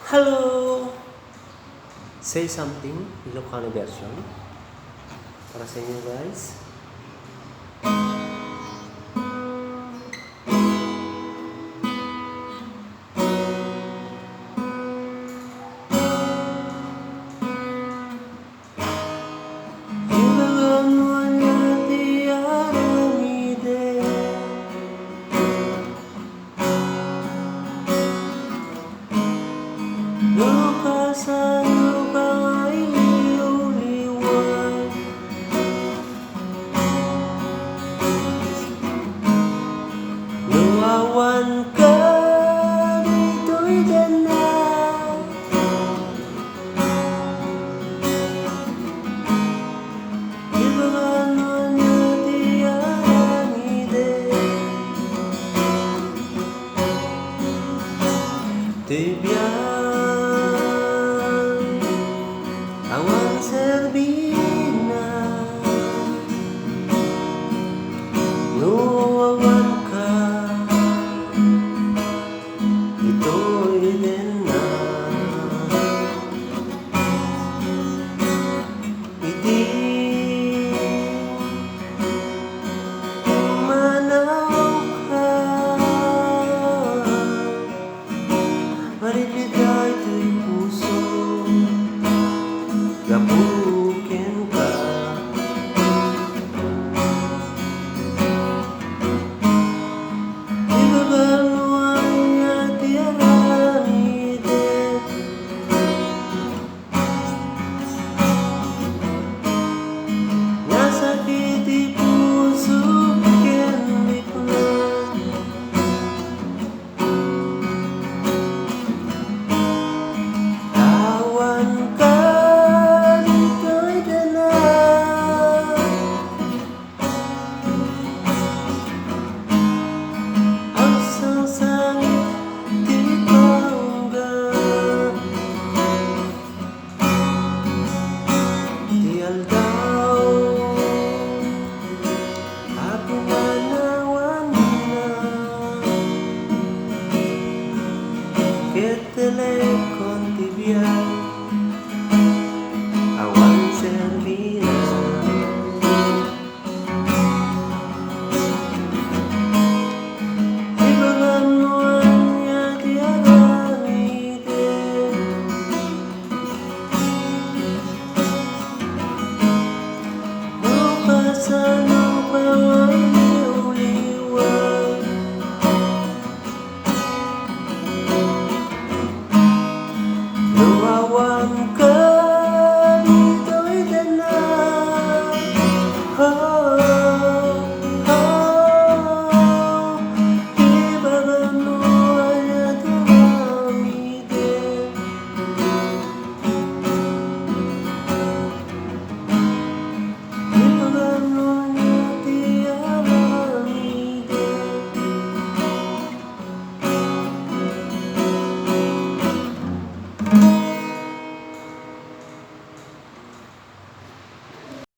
Hello! Say something, Ilocano version. Para sa inyo guys. Nawawan ka, dito'y dana. Ibagano niya tiyan ide. Tibian awan serbina. Nawawan ka, dito'y dana. Iti manaw ka, maripitay to'y puso, gabukin ka. Ibabalo ang atiyan ide. Nasakit di puso kendik na. Tawan ka, dito'y dana. Ang sangit di bangga. Di aldaw ako manawan na. Que te le contivian